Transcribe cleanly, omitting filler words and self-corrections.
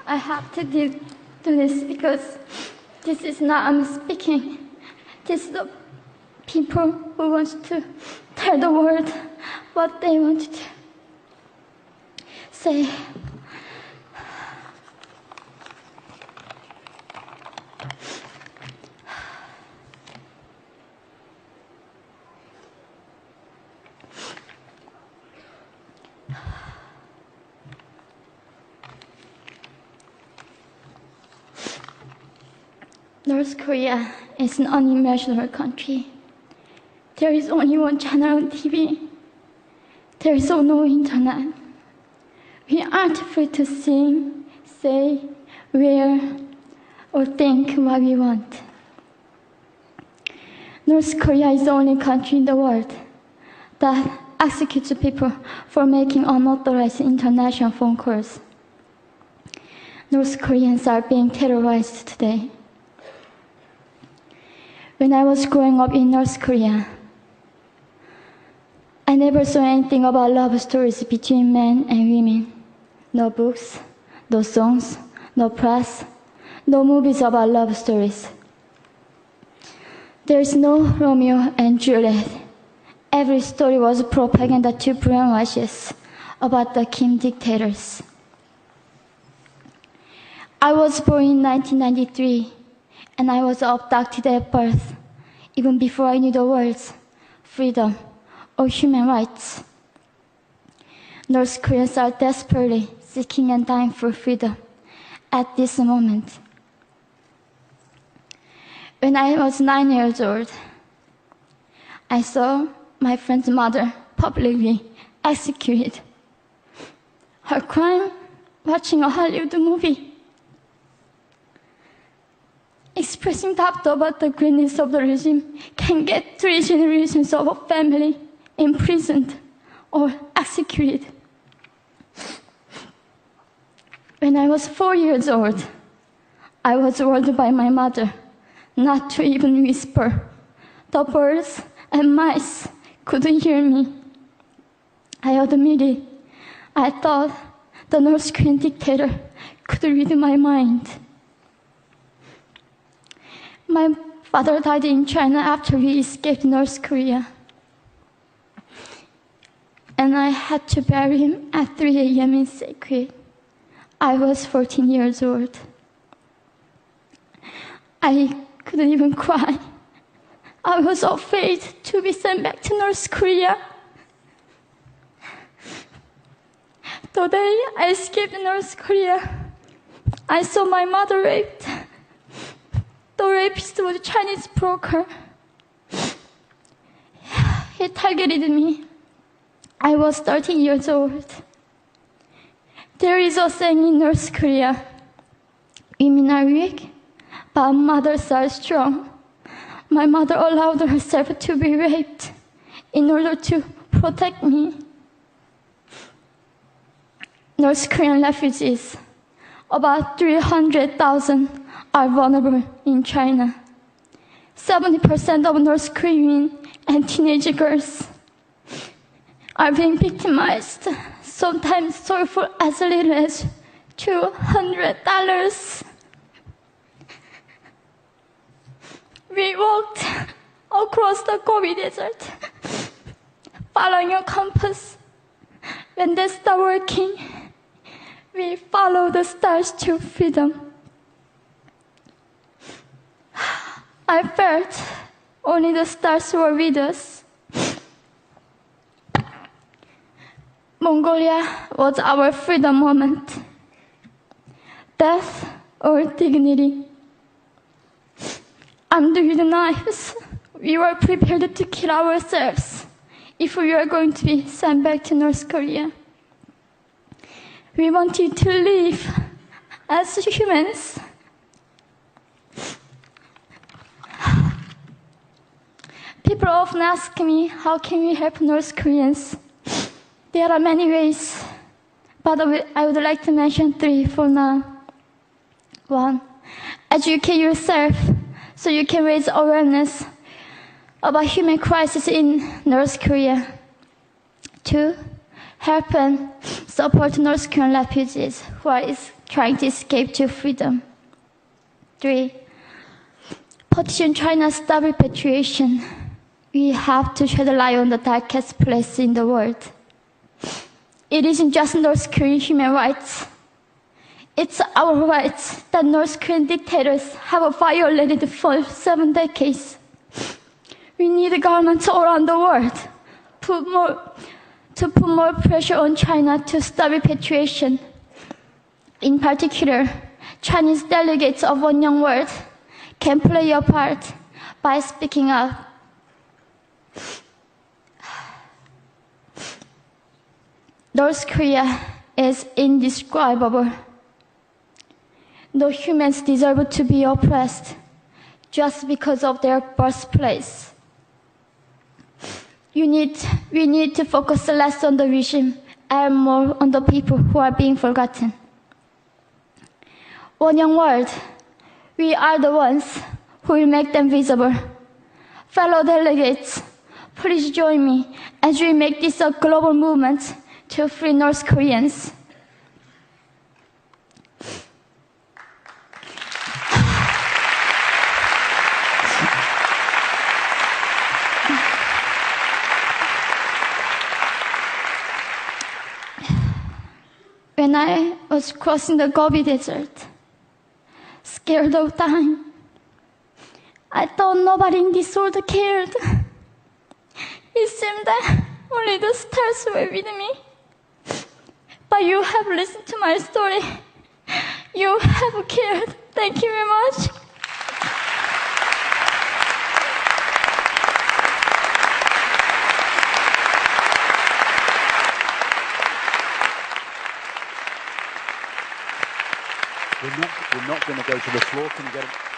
I have to do this because this is not I'm speaking. This is the people who want to tell the world what they want to say. North Korea is an unimaginable country. There is only one channel on TV. There is no internet. We aren't free to sing, say, wear, or think what we want. North Korea is the only country in the world that executes people for making unauthorized international phone calls. North Koreans are being terrorized today. When I was growing up in North Korea, I never saw anything about love stories between men and women. No books, no songs, no press, no movies about love stories. There is no Romeo and Juliet. Every story was propaganda to brainwash us about the Kim dictators. I was born in 1993, and I was abducted at birth, even before I knew the words freedom or human rights. North Koreans are desperately seeking and dying for freedom at this moment. When I was 9 years old, I saw my friend's mother publicly executed. Her crime? Watching a Hollywood movie. Expressing doubt about the greatness of the regime can get 3 generations of a family imprisoned or executed. When I was 4 years old, I was warned by my mother not to even whisper. The birds and mice couldn't hear me. I admitted I thought the North Korean dictator could read my mind. My father died in China after we escaped North Korea. And I had to bury him at 3 a.m. in secret. I was 14 years old. I couldn't even cry. I was afraid to be sent back to North Korea. The day I escaped North Korea, I saw my mother raped. The rapist was a Chinese broker. He targeted me. I was 13 years old. There is a saying in North Korea, women are weak, but mothers are strong. My mother allowed herself to be raped in order to protect me. North Korean refugees, about 300,000, are vulnerable in China. 70% of North Korean and teenage girls are being victimized, sometimes sold for as little as $200. We walked across the Gobi Desert, following a compass. When they stopped working, we followed the stars to freedom. I felt only the stars were with us. Mongolia was our freedom moment. Death or dignity. Armed with knives, we were prepared to kill ourselves if we were going to be sent back to North Korea. We wanted to live as humans. People often ask me, how can we help North Koreans? There are many ways, but I would like to mention 3 for now. 1, educate yourself so you can raise awareness about human crisis in North Korea. 2, help and support North Korean refugees who are trying to escape to freedom. 3. Petition China stop repatriation. We have to shed light on the darkest place in the world. It isn't just North Korean human rights. It's our rights that North Korean dictators have violated for 7 decades. We need governments all around the world to put more pressure on China to stop repatriation. In particular, Chinese delegates of One Young World can play a part by speaking up. North Korea is indescribable. No humans deserve to be oppressed just because of their birthplace. We need to focus less on the regime and more on the people who are being forgotten. One Young World, we are the ones who will make them visible. Fellow delegates, please join me as we make this a global movement to free North Koreans. When I was crossing the Gobi Desert, scared of dying, I thought nobody in this world cared. It seemed that only the stars were with me. But you have listened to my story. You have cared. Thank you very much. We're not going to go to the floor. Can you get it?